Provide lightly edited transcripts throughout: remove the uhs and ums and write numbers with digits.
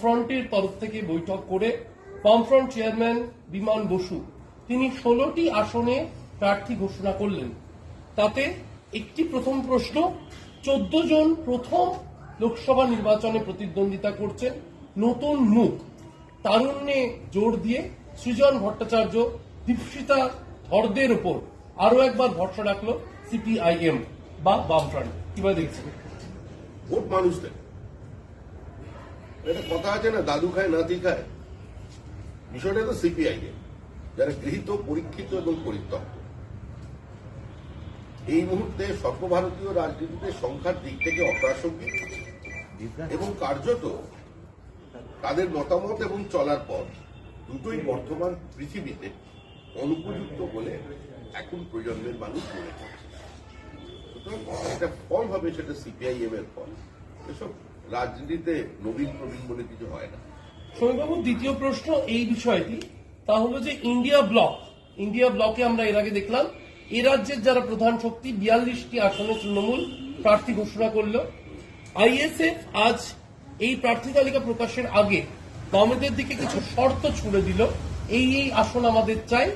বামফ্রন্টের তরফ থেকে বৈঠক করে বামফ্রন্ট চেয়ারম্যান বিমান বসু তিনি 16টি আসনে প্রার্থী ঘোষণা করলেন। তাতে একটি প্রথম প্রশ্ন, 14 জন প্রথম লোকসভা নির্বাচনে প্রতিদ্বন্দ্বিতা করছেন নতুন মুখ। তারুণ্যে জোর দিয়ে সৃজন ভট্টাচার্য, দীপশিতা ধরদের ওপর আরো একবার ভরসা রাখলো সিপিআইএম বা বামফ্রন্ট। কিভাবে দেখছেন? ভোট মানুষদের, একটা কথা আছে না, দাদু খায় নাতি খায়। বিষয়টা তো সিপিআইএম, যারা গৃহীত, পরীক্ষিত এবং পরিত্যক্ত। এই মুহূর্তে সর্বভারতীয় রাজনীতিতে সংখ্যার দিক থেকে অপ্রাসঙ্গিক এবং কার্যত তাদের মতামত এবং চলার পথ দুটোই বর্তমান পৃথিবীতে অনুপযুক্ত বলে এখন প্রজন্মের মানুষ মনে করছে। সুতরাং এটা ফল হবে, সেটা সিপিআইএম এর ফল। এসব রাজনীতিতে নবীন প্রবীণ বলে কিছু হয় না। সমীরবাবু, দ্বিতীয় প্রশ্ন এই বিষয়টি, তা হলো যে ইন্ডিয়া ব্লকে আমরা এর আগে দেখলাম এ রাজ্যের যারা প্রধান শক্তি 42টি আসনে তৃণমূল প্রার্থী ঘোষণা করল। আইএসএফ আজ এই প্রার্থী তালিকা প্রকাশের আগে বামেদের দিকে কিছু শর্ত ছুড়ে দিল, এই আসন আমাদের চাই,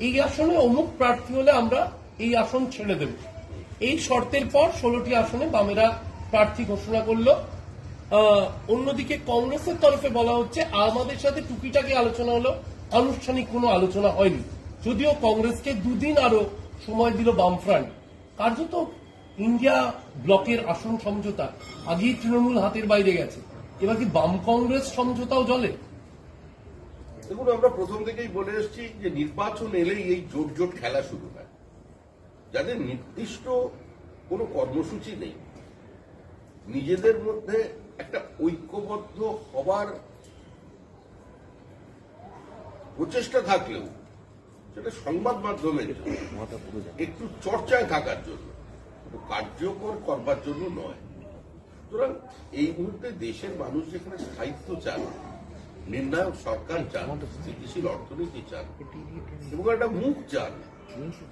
এই আসনে অমুক প্রার্থী হলে আমরা এই আসন ছেড়ে দেব। এই শর্তের পর 16টি আসনে বামেরা প্রার্থী ঘোষণা করল। অন্যদিকে কংগ্রেসের তরফে বলা হচ্ছে আমাদের সাথে টুকিটাকি আলোচনা হলো, আনুষ্ঠানিক কোনো আলোচনা হয়নি। যদিও কংগ্রেসকে দুদিন আরো সময় দিল বামফ্রন্ট। কার্যত ইন্ডিয়া ব্লকের আসন সমঝোতা আগেই তৃণমূল হাতের বাইরে গেছে, এবার কি বাম কংগ্রেস সমঝোতাও জলে? দেখুন, আমরা প্রথম থেকেই বলে এসেছি যে নির্বাচন এলেই এই জোট জোট খেলা শুরু হয়। যাদের নির্দিষ্ট কোনো কর্মসূচি নেই, নিজেদের মধ্যে একটা ঐক্যবদ্ধ হবার প্রচেষ্টা থাকলেও সেটা সংবাদ মাধ্যমের একটু চর্চায় থাকার জন্য, কার্যকর করবার জন্য নয়। সুতরাং এই মুহূর্তে দেশের মানুষ যেখানে স্থায়িত্ব চান, নির্ণায়ক সরকার চান, স্থিতিশীল অর্থনীতি চান এবং একটা মুখ চান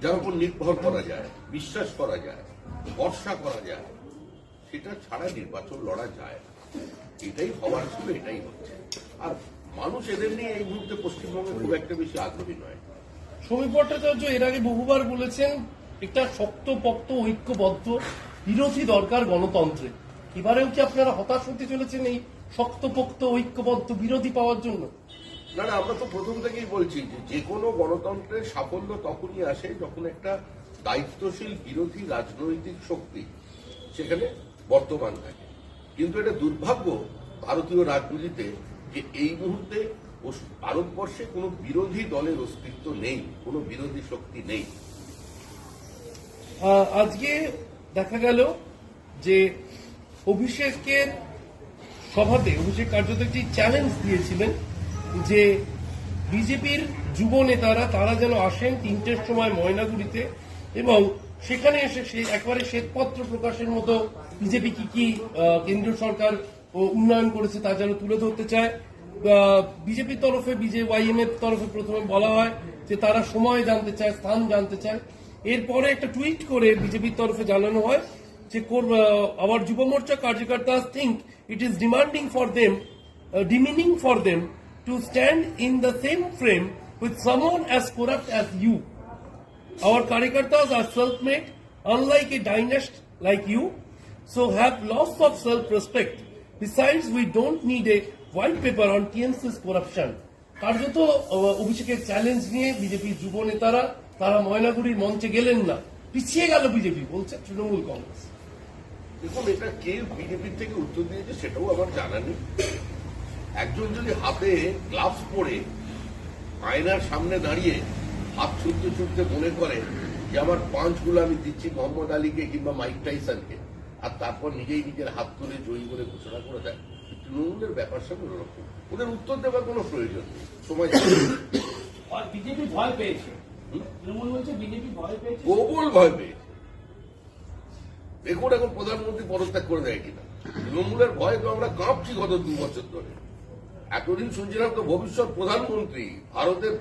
যার উপর নির্ভর করা যায়, বিশ্বাস করা যায়, ভরসা করা যায়, সেটা ছাড়া নির্বাচন লড়া যায় না। এটাই হওয়ার ছিল, এটাই হচ্ছে। আর মানুষ এদের নিয়ে এই মুহূর্তে পশ্চিমবঙ্গে খুব একটা বেশি আগ্রহী নয়। সমীর ভট্টাচার্য এর আগে বহুবার বলেছেন একটা শক্তপোক্ত ঐক্যবদ্ধ বিরোধী দরকার গণতন্ত্রে। এবারেও কি আপনারা হতাশ হতে চলেছেন এই শক্তপোক্ত ঐক্যবদ্ধ বিরোধী পাওয়ার জন্য? না, আমরা তো প্রথম থেকেই বলছি যে কোনো গণতন্ত্রের সাফল্য তখনই আসে যখন একটা দায়িত্বশীল বিরোধী রাজনৈতিক শক্তি সেখানে বর্তমান থাকে। কিন্তু এটা দুর্ভাগ্য ভারতীয় রাজনীতিতে যে এই মুহূর্তে ভারতবর্ষে কোনো বিরোধী দলের অস্তিত্ব নেই, কোনো বিরোধী শক্তি নেই। আজকে দেখা গেল যে অভিষেকের সভাতে অভিষেক কার্যত একটি চ্যালেঞ্জ দিয়েছিলেন যে বিজেপির যুব নেতারা তারা যেন আসেন 3টের সময় ময়নাগুড়িতে এবং সেখানে এসে একবারে শ্বেতপত্র প্রকাশের মতো বিজেপি কি কেন্দ্রীয় সরকার উন্নয়ন করেছে তা যেন তুলে ধরতে চায়। বিজেপির তরফে ওয়াইএম এর তরফে প্রথমে বলা হয় যে তারা সময় জানতে চায়, স্থান জানতে চায়। এরপরে একটা টুইট করে বিজেপির তরফে জানানো হয় যে hour Yuva Morcha karyakarta think it is demeaning for them to stand in the same frame with someone as corrupt as you. Our Karyakartas are self-made, unlike a dynast like you, so have lots of self-respect. Besides, we don't need a white paper on TMC's corruption. কার্যত অভিষেকের challenge নিয়ে বিজেপির যুব নেতারা তারা ময়নাগুড়ির মঞ্চে গেলেন না, পিছিয়ে গেল বিজেপি, বলছে তৃণমূল কংগ্রেস। দেখুন, এটা কে বিজেপির থেকে উত্তর দিয়েছে সেটাও আমার জানা নেই। একজন যদি হাতে গ্লাভস পরে আয়নার সামনে দাঁড়িয়ে হাত ছুটতে ছুটতে মনে করে যে আমার পাঁচগুলো আমি দিচ্ছি মোহাম্মদ আলীকে কিংবা মাইক টাইসনকে, আর তারপর নিজেই নিজের হাত তুলে জয়ী বলে ঘোষণা করে দেয়, তৃণমূলের ব্যাপার সঙ্গে ওরকম। ওদের উত্তর দেওয়ার কোনো প্রয়োজন নেই, সময় বিজেপি ভয় পেয়েছে, তৃণমূল বলছে বিজেপি ভয় পেয়েছে, প্রবল ভয় পেয়েছে। দেখুন এখন প্রধানমন্ত্রী পদত্যাগ করে দেয় কিনা। তৃণমূলের ভয়ে তো আমরা কাঁপছি গত 2 বছর ধরে। এতদিন শুনছিলাম তো ভবিষ্যৎ প্রধানমন্ত্রী, ভারতের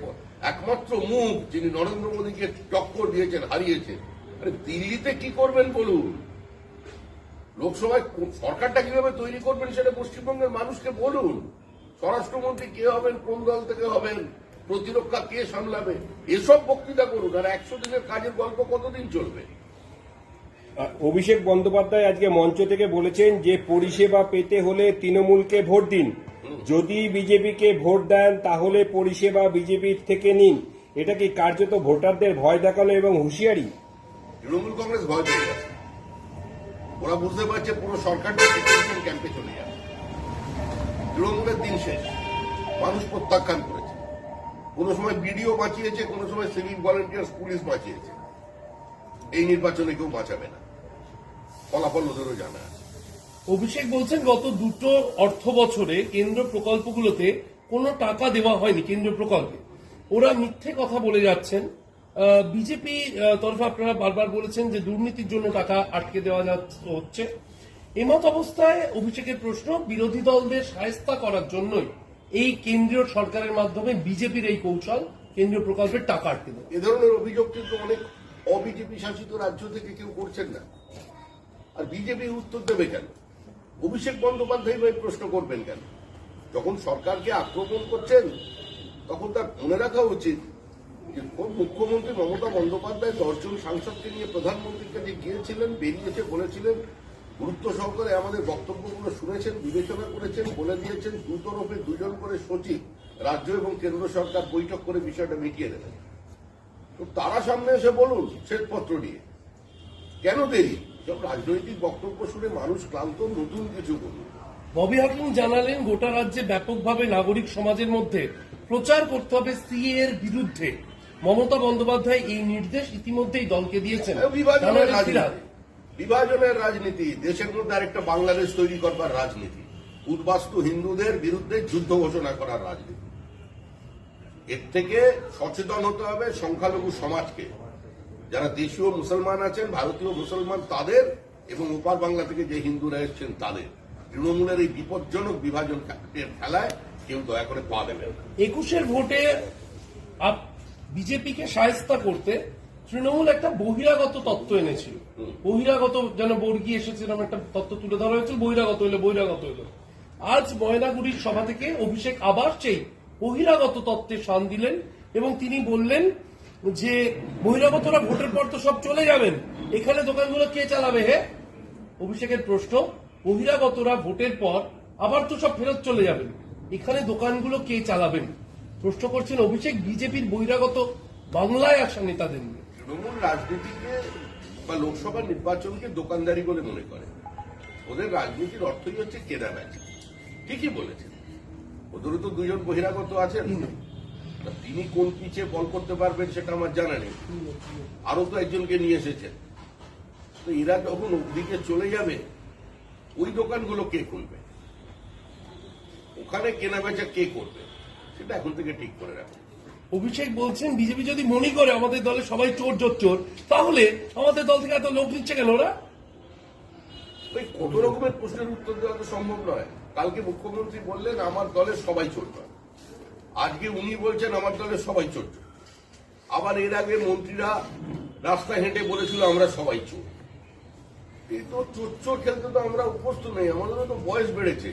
একমাত্র মুখ যিনি নরেন্দ্র মোদীকে টক্কর দিয়েছেন, হারিয়েছেন। আরে দিল্লিতে কি করবেন বলুন? লোকসভায় সরকারটা কিভাবে তৈরি করবেন সেটা পশ্চিমবঙ্গের মানুষকে বলুন। স্বরাষ্ট্রমন্ত্রী কে হবেন, কোন দল থেকে হবেন, প্রতিরক্ষা কে সামলাবে, এসব বক্তৃতা করুন। আর 100 দিনের কাজের গল্প কতদিন চলবে? অভিষেক বন্দ্যোপাধ্যায় আজকে মঞ্চ থেকে বলেছেন যে পরিষেবা পেতে হলে তৃণমূলকে ভোট দিন, যদি বিজেপিকে ভোট দেন তাহলে পরিষেবা বিজেপির থেকে নিন। এটা কি কার্যত ভোটারদের ভয় দেখানো এবং হুঁশিয়ারি? তৃণমূল কংগ্রেস ভয় পেয়ে গেছে। ওরা বুঝতে পারছে পুরো সরকারটা ডিটেনশন ক্যাম্পে চলে যাবে। তৃণমূলের দিন শেষ, মানুষ প্রত্যাখ্যান করেছে। কোনো সময় বিডিও বাঁচিয়েছে, কোনো সময় সিভিক ভলেন্টিয়ার্স পুলিশ বাঁচিয়েছে। এই নির্বাচনে কেউ বাঁচাবে না, ফলাফল ওদেরও জানা আছে। অভিষেক বলছেন গত দুটো অর্থ বছরে কেন্দ্র প্রকল্পগুলোতে কোনো টাকা দেওয়া হয়নি কেন্দ্রীয় প্রকল্পে। ওরা মিথ্যে কথা বলে যাচ্ছেন। বিজেপি তরফে আপনারা বারবার বলেছেন যে দুর্নীতির জন্য টাকা আটকে দেওয়া হচ্ছে। এমত অবস্থায় অভিষেকের প্রশ্ন, বিরোধী দলদের শায়েস্তা করার জন্যই এই কেন্দ্রীয় সরকারের মাধ্যমে বিজেপির এই কৌশল কেন্দ্রীয় প্রকল্পের টাকা আটকে দেওয়া। এ ধরনের অভিযোগ কিন্তু অনেক অবিজেপি শাসিত রাজ্য থেকে কেউ করছেন না। আর বিজেপি উত্তর দেবে কেন? অভিষেক বন্দ্যোপাধ্যায় ভাই প্রশ্ন করবেন কেন? যখন সরকারকে আক্রমণ করছেন তখন তার মনে রাখা উচিত যে মুখ্যমন্ত্রী মমতা বন্দ্যোপাধ্যায় 10 জন সাংসদকে নিয়ে প্রধানমন্ত্রীর কাছে গিয়েছিলেন, বেরিয়েছে, বলেছিলেন, গুরুত্ব সহকারে আমাদের বক্তব্যগুলো শুনেছেন, বিবেচনা করেছেন, বলে দিয়েছেন, দুতরফে 2 জন করে সচিব রাজ্য এবং কেন্দ্র সরকার বৈঠক করে বিষয়টা মিটিয়ে দেবেন। তো তারা সামনে এসে বলুন শ্বেতপত্র নিয়ে। কেন দেরি? সব রাজনৈতিক বক্তব্য শুনে মানুষ ক্লান্ত, নতুন কিছু বলুন। ববি হাকিম জানালেন, গোটা রাজ্যে ব্যাপকভাবে নাগরিক সমাজের মধ্যে প্রচার করতে হবে সিএ এর বিরুদ্ধে। মমতা বন্দ্যোপাধ্যায় এই নির্দেশ ইতিমধ্যেই দলকে দিয়েছেন। বিভাজনের রাজনীতি, দেশের মধ্যে আরেকটা বাংলাদেশ তৈরি করবার রাজনীতি, উদ্বাস্তু হিন্দুদের বিরুদ্ধে যুদ্ধ ঘোষণা করার রাজনীতি। এর থেকে সচেতন হতে হবে সংখ্যালঘু সমাজকে, যারা দেশীয় মুসলমান আছেন, ভারতীয় মুসলমান তাদের, এবং ওপার বাংলা থেকে যে হিন্দুরা এসছেন তাদের। তৃণমূলের এই বিপজ্জনক বিভাজন খেলায় কেউ দয়া করে পা দেবে না। 21-এর ভোটে বিজেপিকে শায়েস্তা করতে তৃণমূল একটা বহিরাগত তত্ত্ব এনেছিল। বহিরাগত যেন বর্গী এসেছে এরকম একটা তত্ত্ব তুলে ধরা হয়েছিল, বহিরাগত হলো। আজ ময়নাগুড়ির সভা থেকে অভিষেক আবার সেই বহিরাগত তত্ত্বে শান দিলেন এবং তিনি বললেন যে বহিরাগতরা ভোটের পর তো সব চলে যাবেন, এখানে দোকানগুলো কে চালাবে? হে, অভিষেকের প্রশ্ন, বহিরাগতরা ভোটের পর আবার তো সব ফেরত চলে যাবেন, এখানে দোকানগুলো কে চালাবেন? প্রশ্ন করছেন অভিষেক বিজেপির বহিরাগত বাংলায় আসা নেতাদের নিয়ে। তৃণমূল রাজনীতিকে বা লোকসভা নির্বাচনকে দোকানদারি বলে মনে করে। ওদের রাজনীতির অর্থই হচ্ছে কেনা বেচা। ঠিকই বলেছেন, ওদেরও তো 2 জন বহিরাগত আছেন। তিনি কোন পিচে বল করতে পারবেন সেটা আমার জানা নেই। আরো তো একজনকে নিয়ে এসেছেন। তো এরা যখন ওদিকে চলে যাবে, ওই দোকানগুলো কে খুলবে, ওখানে কেনা বেচা কে করবে, সেটা এখন থেকে ঠিক করে রাখবে। অভিষেক বলছেন বিজেপি যদি মনে করে আমাদের দলে সবাই চোর, তাহলে আমাদের দল থেকে এত লোক নিচ্ছে কেন ওরা? ওই কত রকমের প্রশ্নের উত্তর দেওয়া তো সম্ভব নয়। কালকে মুখ্যমন্ত্রী বললেন আমার দলের সবাই চোর নয়, আজকে উনি বলছেন আমার দলের সবাই চোর। আবার এর আগে মন্ত্রীরা রাস্তায় হেঁটে বলেছিল আমরা সবাই চোর। এই তো চোর খেলতে তো আমরা অভ্যস্ত নেই, আমাদেরও তো বয়স বেড়েছে।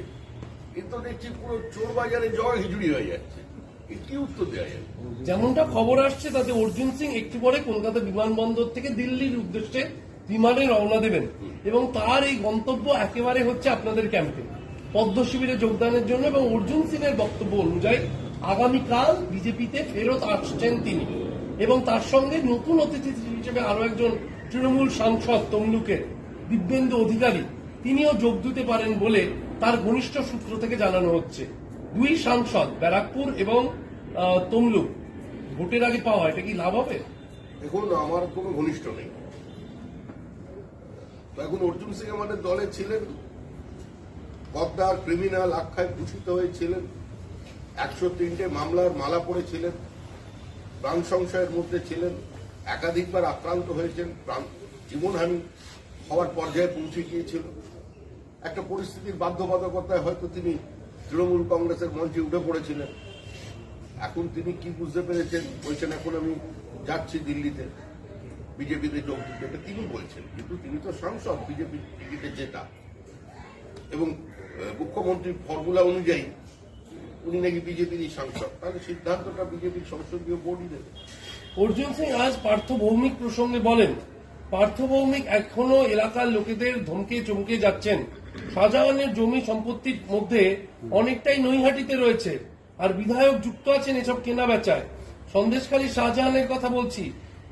কিন্তু দেখছি পুরো চোর বাজারে জগ হিজুড়ি হয়ে যাচ্ছে। কি উত্তর দেওয়া যাবে? যেমনটা খবর আসছে তাতে অর্জুন সিং একটু পরে কলকাতা বিমানবন্দর থেকে দিল্লির উদ্দেশ্যে বিমানে রওনা দেবেন এবং তার এই গন্তব্য একেবারে হচ্ছে আপনাদের ক্যাম্পে পদ্ম শিবিরে যোগদানের জন্য। এবং অর্জুন সিং এর বক্তব্য অনুযায়ী আগামীকাল বিজেপিতে ফেরত আসছেন তিনি এবং তার সঙ্গে নতুন অতিথি হিসেবে আরো একজন তৃণমূল সাংসদ তমলুকের দিব্যেন্দু অধিকারী, তিনিও যোগ দিতে পারেন বলে তার ঘনিষ্ঠ সূত্র থেকে জানানো হচ্ছে। 2 সাংসদ ব্যারাকপুর এবং তমলুক ভোটের আগে পাওয়া, এটা কি লাভ হবে? দেখুন, আমার কোনো ঘনিষ্ঠ নেই। তো এখন অর্জুন সিং আমাদের দলে ছিলেন, গদ্দার ক্রিমিনাল আখ্যায় ভূষিত হয়েছিলেন, 103টে মামলার মালা পড়েছিলেন, প্রাণ সংশয়ের মধ্যে ছিলেন, একাধিকবার আক্রান্ত হয়েছেন, জীবনহানি হওয়ার পর্যায়ে পৌঁছে গিয়েছিল। একটা পরিস্থিতির বাধ্যবাধকতায় হয়তো তিনি তৃণমূল কংগ্রেসের মঞ্চে উঠে পড়েছিলেন। এখন তিনি কি বুঝতে পেরেছেন, বলছেন এখন আমি যাচ্ছি দিল্লিতে বিজেপিতে যোগ দিতে, এটা তিনি বলছেন। কিন্তু তিনি তো সাংসদ, বিজেপি টিকিটে জেতা, এবং মুখ্যমন্ত্রীর ফর্মুলা অনুযায়ী উনি নাকি বিজেপির সাংসদ, তাহলে সিদ্ধান্তটা বিজেপির সংসদীয় বোর্ডই নেবে। অর্জুন সিং আজ পার্থ ভৌমিক প্রসঙ্গে বলেন, পার্থ ভৌমিক এখনো এলাকার লোকেদের ধমকে চমকে যাচ্ছেন। শাহজাহানের জমি সম্পত্তির মধ্যে অনেকটাই নৈহাটিতে রয়েছে, আর বিধায়ক যুক্ত আছেন এসব কেনা বেচায়। সন্দেশখালী শাহজাহানের কথা বলছি,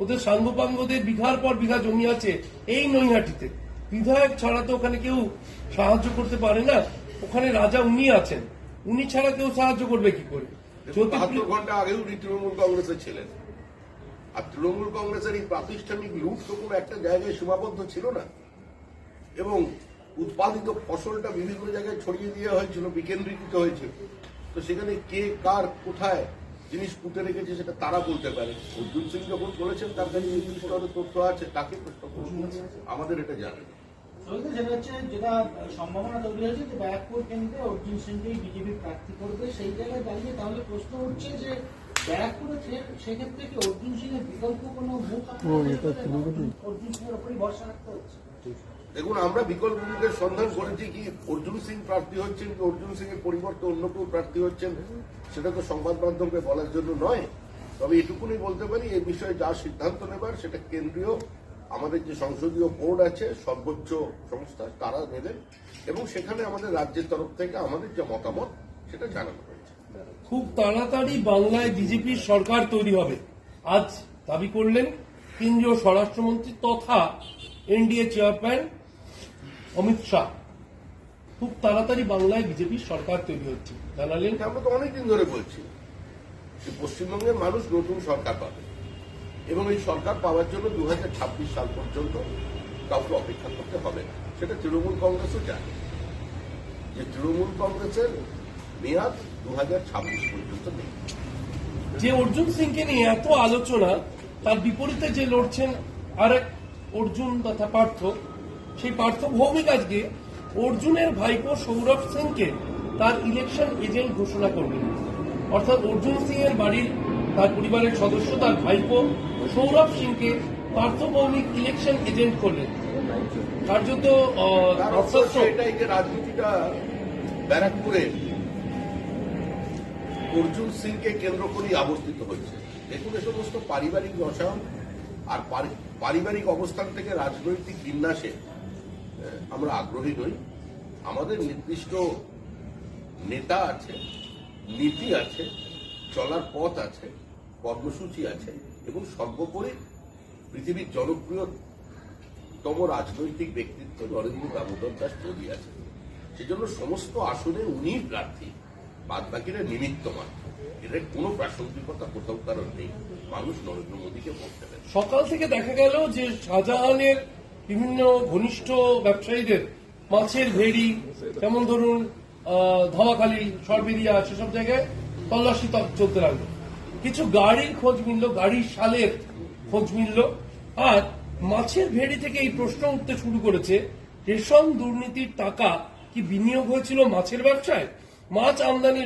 ওদের সাঙ্গপাঙ্গদের বিঘার পর বিঘা জমি আছে এই নৈহাটিতে। বিধায়ক ছাড়া তো ওখানে কেউ সাহায্য করতে পারে না, ওখানে রাজা উনি আছেন, উনি ছাড়া কেউ সাহায্য করবে কি করে? 72 ঘন্টা আগেও উনি তৃণমূল কংগ্রেসে ছিলেন, আর তৃণমূল কংগ্রেসের এই প্রাতিষ্ঠানিক লুট তো কোনো একটা জায়গায় সীমাবদ্ধ ছিল না, এবং উৎপাদিত ফসলটা বিভিন্ন জায়গায় ছড়িয়ে দেওয়া হয়েছিল, বিকেন্দ্রীকৃত হয়েছিল। তো সেখানে কে কার কোথায় জিনিস পুঁতে রেখেছে সেটা তারা বলতে পারে। অর্জুন সিং যখন বলেছেন তার কাছে নির্দিষ্ট তথ্য আছে, তাকে প্রশ্ন করুন, আমাদের এটা জানে না। যেটা হচ্ছে, যেটা সম্ভাবনা তৈরি হয়েছে যে ব্যারাকপুর কেন্দ্রে অর্জুন সিংকেই বিজেপি প্রার্থী করবে, সেই জায়গায় দাঁড়িয়ে তাহলে প্রশ্ন উঠছে যে ব্যারাকপুরে সেক্ষেত্রে কি অর্জুন সিং এর বিকল্প কোনো মুখ অর্জুন সিং এর উপরই ভরসা রাখতে হচ্ছে? দেখুন, আমরা বিকল্প মুখের সন্ধান করেছি কি অর্জুন সিং প্রার্থী হচ্ছেন কি অর্জুন সিং এর পরিবর্তে অন্য কেউ প্রার্থী হচ্ছেন, সেটা তো সংবাদ মাধ্যমকে বলার জন্য নয়। তবে এটুকুনি বলতে পারি, এই বিষয়ে যা সিদ্ধান্ত নেবার সেটা কেন্দ্রীয় আমাদের যে সংসদীয় বোর্ড আছে, সর্বোচ্চ সংস্থা, তারা নেবেন, এবং সেখানে আমাদের রাজ্যের তরফ থেকে আমাদের যে মতামত সেটা জানানো হয়েছে। খুব তাড়াতাড়ি বাংলায় বিজেপির সরকার তৈরি হবে, আজ দাবি করলেন কেন্দ্রীয় স্বরাষ্ট্রমন্ত্রী তথা এনডিএ চেয়ারম্যান অমিত শাহ। খুব তাড়াতাড়ি বাংলায় বিজেপির সরকার তৈরি হচ্ছে জানালেন। আমরা তো অনেকদিন ধরে বলছি যে পশ্চিমবঙ্গের মানুষ নতুন সরকার পাবে, এবং এই সরকার পাওয়ার জন্য 2026 সাল পর্যন্ত কাউকে অপেক্ষা করতে হবে না। সেটা তৃণমূল কংগ্রেসও জানে যে তৃণমূল কংগ্রেসের মেয়াদ 2026 পর্যন্ত নেই। যে অর্জুন সিংকে নিয়ে এত আলোচনা, তার বিপরীতে যে লড়ছেন আরেক অর্জুন তথা পার্থ, সেই পার্থ ভৌমিক আজকে অর্জুনের ভাইপো সৌরভ সিংকে তার ইলেকশন এজেন্ট ঘোষণা করবেন। অর্থাৎ অর্জুন সিং এর বাড়ির তার পরিবারের সদস্য তার ভাইপো সৌরভ সিংকে পার্থ ভৌমিক ইলেকশন এজেন্ট করলেন। কার্যত তার অর্থ হচ্ছে এটাই যে রাজনীতিটা ব্যারাকপুরে অর্জুন সিংকে কেন্দ্র করেই আবর্তিত হচ্ছে। দেখুন, এ সমস্ত পারিবারিক রসায়ন আর পারিবারিক অবস্থান থেকে রাজনৈতিক বিন্যাসে আমরা আগ্রহী নই। আমাদের নির্দিষ্ট নেতা আছে, নীতি আছে, চলার পথ আছে, কর্মসূচি আছে, এবং সর্বোপরি পৃথিবীর জনপ্রিয়তম রাজনৈতিক ব্যক্তিত্ব নরেন্দ্র দামোদর দাস মোদী আছে। সেজন্য সমস্ত আসনে উনিই প্রার্থী, বাদ বাকিরা নিমিত্ত মাত্র। এটার কোনো প্রাসঙ্গিকতা কোথাও কারণ নেই। মানুষ নরেন্দ্র মোদীকে ভোট দেবেন। সকাল থেকে দেখা গেল যে শাহজাহানের বিভিন্ন ঘনিষ্ঠ ব্যবসায়ীদের মাছের ভেড়ি, যেমন ধরুন ধামাখালি, সরবেরিয়া, সেসব জায়গায় তল্লাশি চলতে লাগলো। কিছু গাড়ির খোঁজ মিলল, গাড়ির সালের খোঁজ মিলল। আর মাছের ভেড়ি থেকে এই প্রশ্ন উঠতে শুরু করেছে, রেশন দুর্নীতির টাকা কি বিনিয়োগ হয়েছিল মাছের ব্যবসায়? মাছ আমদানি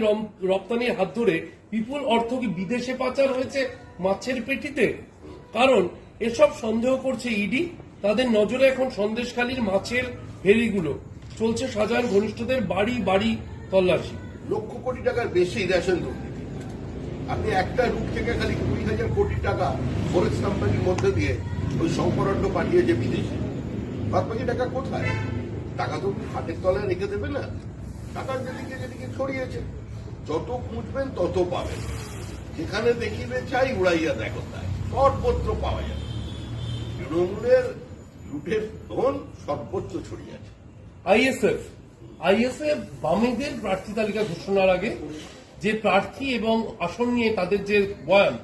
রপ্তানির হাত ধরে বিপুল অর্থ কি বিদেশে পাচার হয়েছে মাছের পেটিতে? কারণ এসব সন্দেহ করছে ইডি। তাদের নজরে এখন সন্দেশখালীর মাছের ভেড়িগুলো। চলছে শাহজাহান ঘনিষ্ঠদের বাড়ি বাড়ি তল্লাশি। লক্ষ কোটি টাকার বেশি রেশন দুর্নীতি। আপনি একটা রুট থেকে খালি 20,000 কোটি টাকা ফরেক্স কোম্পানির মধ্যে দিয়ে ওই শঙ্করাঢ্য পাঠিয়েছে বিদেশে। বাদ বাকি টাকা কোথায়? টাকা তো হাতের তলায় রেখে দেবে না, টাকা যেদিকে যেদিকে ছড়িয়েছে। যত খুঁজবেন তত পাবেন, যেখানে দেখিবে চাই উড়াইয়া দেখো তাই, সর্বত্র পাওয়া যাবে। তৃণমূলের লুটের ধন সর্বোচ্চ ছড়িয়ে আছে। আইএসএফ বামেদের প্রার্থী তালিকা ঘোষণার আগে যে প্রার্থী এবং আসন নিয়ে তাদের যে বয়ান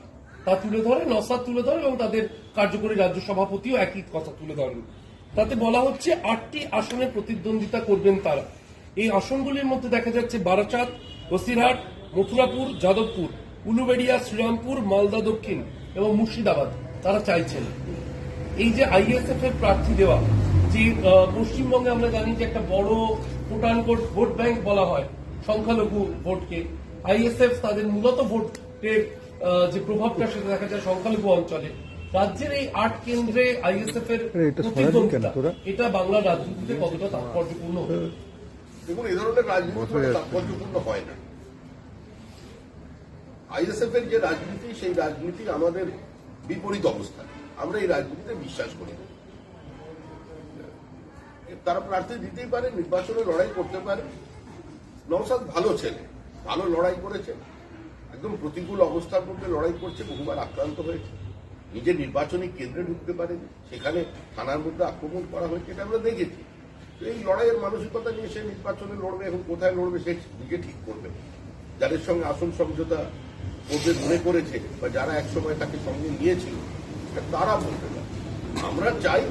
তা তুলে ধরে, নসাদ তুলে ধরে, এবং তাদের কার্যকরী রাজ্য সভাপতিও একই কথা তুলে ধরেন। তাতে বলা হচ্ছে 8টি আসনে প্রতিদ্বন্দ্বিতা করবেন তারা। এই আসনগুলির মধ্যে দেখা যাচ্ছে বারাসাত, বসিরহাট, মথুরাপুর, যাদবপুর, উলুবেড়িয়া, শ্রীরামপুর, মালদা দক্ষিণ এবং মুর্শিদাবাদ তারা চাইছেন। এই যে আইএসএফ এর প্রার্থী দেওয়া, যে পশ্চিমবঙ্গে আমরা জানি যে একটা বড় কোটানকোট ভোট ব্যাংক বলা হয় সংখ্যালঘু ভোটকে, আইএসএফ তাদের মূলত ভোটের যে প্রভাবটা সেটা দেখা যায় সংখ্যালঘু অঞ্চলে। রাজ্যের এই 8 কেন্দ্রে আইএসএফ এর প্রতিদ্বন্দ্বিতা, এটা বাংলার রাজনীতিতে কতটা তাৎপর্যপূর্ণ? দেখুন, এই ধরনের রাজনীতি তাৎপর্যপূর্ণ হয় না। আইএসএফ এর যে রাজনীতি, সেই রাজনীতি আমাদের বিপরীত অবস্থা। আমরা এই রাজনীতিতে বিশ্বাস করি না। তারা প্রার্থী দিতেই পারে, নির্বাচনে লড়াই করতে পারে। নওশাদ ভালো ছেলে, ভালো লড়াই করেছে, একদম প্রতিকূল অবস্থার মধ্যে লড়াই করছে, বহুবার আক্রান্ত হয়েছে, নিজের নির্বাচনী কেন্দ্রে ঢুকতে পারেনি, সেখানে থানার মধ্যে আক্রমণ করা হয়েছে, এটা আমরা দেখেছি। তো এই লড়াইয়ের মানসিকতা নিয়ে সে নির্বাচনে লড়বে, এখন কোথায় লড়বে সে নিজে ঠিক করবে। যাদের সঙ্গে আসন সমঝোতা করবে মনে করেছে বা যারা একসময় তাকে সঙ্গে নিয়েছিল তারা বলতে পারে। আমরা চাই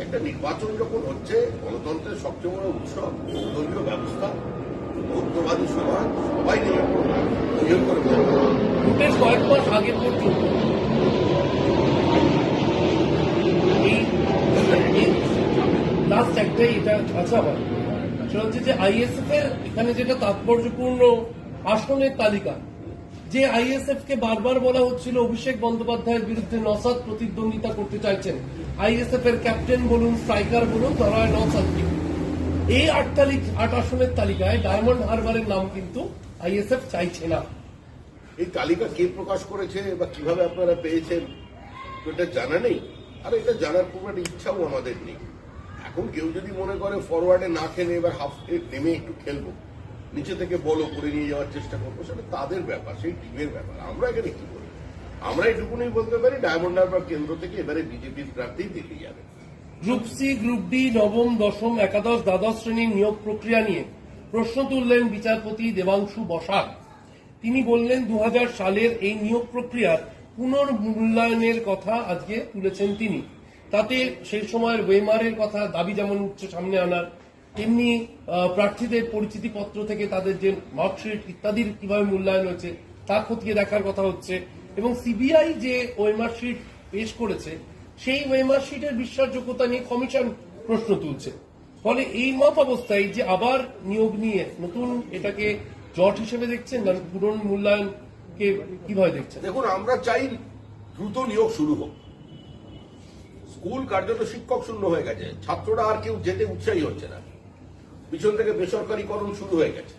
একটা নির্বাচন যখন হচ্ছে, গণতন্ত্রের সবচেয়ে বড় উৎসব, দলীয় ব্যবস্থা, ঐক্যবাদী সমাজ, সবাই নেমে পড়বে, অভিযোগ করে বলবে। ভোটের কয়েক মাস আগে পর্যন্ত লাস্ট একটাই এটা আছে আমার, সেটা হচ্ছে যে আইএসএফ এর এখানে যেটা তাৎপর্যপূর্ণ আসনের তালিকা, যে আইএসএফ কে বারবার বলা হচ্ছিল অভিষেক বন্দ্যোপাধ্যায়ের বিরুদ্ধে নওশাদ প্রতিদ্বন্দ্বিতা করতে চাইছেন, আইএসএফ এর ক্যাপ্টেন বলুন, স্ট্রাইকার বলুন, ধরা হয় নওশাদকে। এই 8 আসনের তালিকায় ডায়মন্ড হারবারের নাম কিন্তু আইএসএফ চাইছে না। এই তালিকা কে প্রকাশ করেছে বা কিভাবে আপনারা পেয়েছেন তো এটা জানা নেই, আর এটা জানার খুব একটা ইচ্ছাও আমাদের নেই। এখন কেউ যদি মনে করে ফরওয়ার্ডে না খেলে এবার হাফ নেমে একটু খেলবো, নিচে থেকে বলো করে নিয়ে যাওয়ার চেষ্টা করবো, সেটা তাদের ব্যাপার, সেই টিমের ব্যাপার। আমরা এখানে কি বলি? আমরা এটুকুনি বলতে পারি, ডায়মন্ড হারবার কেন্দ্র থেকে এবারে বিজেপির প্রার্থী দেখে যাবে। গ্রুপ সি, গ্রুপ ডি, নবম, দশম, একাদশ, দ্বাদশ শ্রেণীর নিয়োগ প্রক্রিয়া নিয়ে প্রশ্ন তুললেন বিচারপতি দেবাংশু বসাক। তিনি বললেন 2000 সালের এই নিয়োগ প্রক্রিয়ার পুনর্মূল্যায়নের কথা আজকে তুলেছেন তিনি। তাতে সেই সময়ের ওয়েমারের কথা দাবি যেমন উঠছে সামনে আনার, তেমনি প্রার্থীদের পরিচিতিপত্র থেকে তাদের যে মার্কশিট ইত্যাদির কিভাবে মূল্যায়ন হয়েছে তা খতিয়ে দেখার কথা হচ্ছে, এবং সিবিআই যে ওয়েমার শিট পেশ করেছে সেই ওয়েমার শিটের বিশ্বাসযোগ্যতা নিয়ে কমিশন প্রশ্ন তুলছে। ফলে এই মত অবস্থায় যে আবার নিয়োগ নিয়ে নতুন এটাকে জট হিসেবে দেখছেন না পুনর্মূল্যায়নকে কিভাবে দেখছেন? দেখুন, আমরা চাই দ্রুত নিয়োগ শুরু হোক। স্কুল কার্যত শিক্ষক শূন্য হয়ে গেছে, ছাত্ররা আর কেউ যেতে উৎসাহী হচ্ছে না, পিছন থেকে বেসরকারীকরণ শুরু হয়ে গেছে,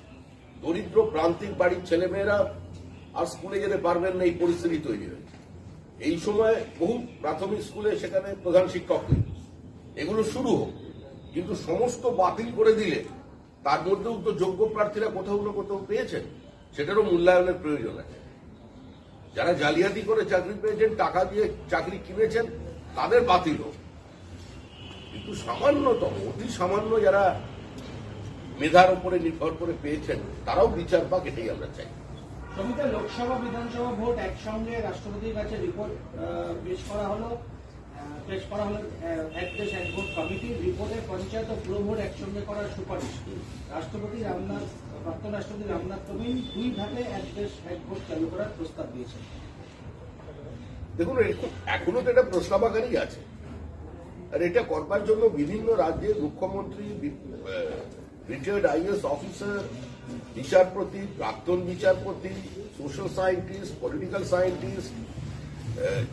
দরিদ্র প্রান্তিক বাড়ির ছেলেমেয়েরা আর স্কুলে যেতে পারবেন না, এই পরিস্থিতি তৈরি হয়েছে। এই সময় বহু প্রাথমিক স্কুলে সেখানে প্রধান শিক্ষক নেই, এগুলো শুরু হোক। কিন্তু সমস্ত বাতিল করে দিলে তার মধ্যেও তো যোগ্য প্রার্থীরা কোথাও না কোথাও পেয়েছেন, সেটারও মূল্যায়নের প্রয়োজন আছে। যারা জালিয়াতি করে চাকরি পেয়েছেন, টাকা দিয়ে চাকরি কিনেছেন, তাদের বাতিল হোক। কিন্তু সামান্যতম, অতি সামান্য যারা মেধার উপরে নির্ভর করে পেয়েছেন, তারাও বিচার পাক, এটাই আমরা চাই। সমিতা, লোকসভা বিধানসভা ভোট একসঙ্গে রাষ্ট্রপতির কাছে রিপোর্ট পেশ করা হলো এক দেশ এক ভোট কমিটির রিপোর্টে পঞ্চায়েত ও পুরো ভোট একসঙ্গে করার সুপারিশ। প্রাক্তন রাষ্ট্রপতি রামনাথ কোবিন্দ 2 ধাপে এক দেশ এক ভোট চালু করার প্রস্তাব দিয়েছেন। দেখুন, এখনো তো এটা প্রস্তাবাকারই আছে, আর এটা করবার জন্য বিভিন্ন রাজ্যের মুখ্যমন্ত্রী, রিটায়ার্ড আইএস অফিসার, বিচারপতি, প্রাক্তন বিচারপতি, social scientist, political scientist,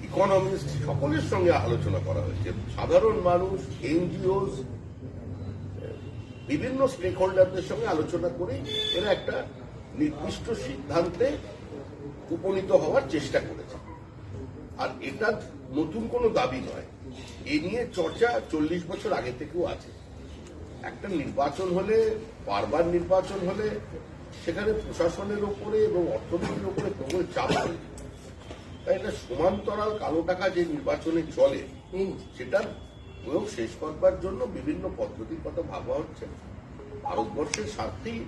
economist, সকলের সঙ্গে আলোচনা করা হয়েছে। সাধারণ মানুষ, এনজিওস, বিভিন্ন স্টেক হোল্ডারদের সঙ্গে আলোচনা করে এরা একটা নির্দিষ্ট সিদ্ধান্তে উপনীত হওয়ার চেষ্টা করেছে। আর এটা নতুন কোনো দাবি নয়, এ নিয়ে চর্চা 40 বছর আগে থেকেও আছে। একটা নির্বাচন হলে, বারবার নির্বাচন হলে সেখানে প্রশাসনের উপরে এবং অর্থনীতির উপরে প্রবল চাপ হয়ে, তাই এটা সমান্তরাল কালো টাকা যে নির্বাচনে চলে সেটার প্রয়োগ শেষ করবার জন্য বিভিন্ন পদ্ধতির কথা ভাবা হচ্ছে। ভারতবর্ষের স্বার্থেই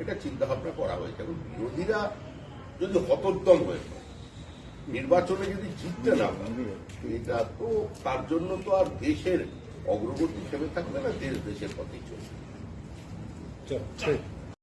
এটা চিন্তা ভাবনা করা হয়েছে। এবং বিরোধীরা যদি হতোদ্যম হয়ে পড়ে, নির্বাচনে যদি জিততে না পারে, এটা তো তার জন্য তো আর দেশের অগ্রগতি থেমে থাকবে না, দেশের পথেই চলবে।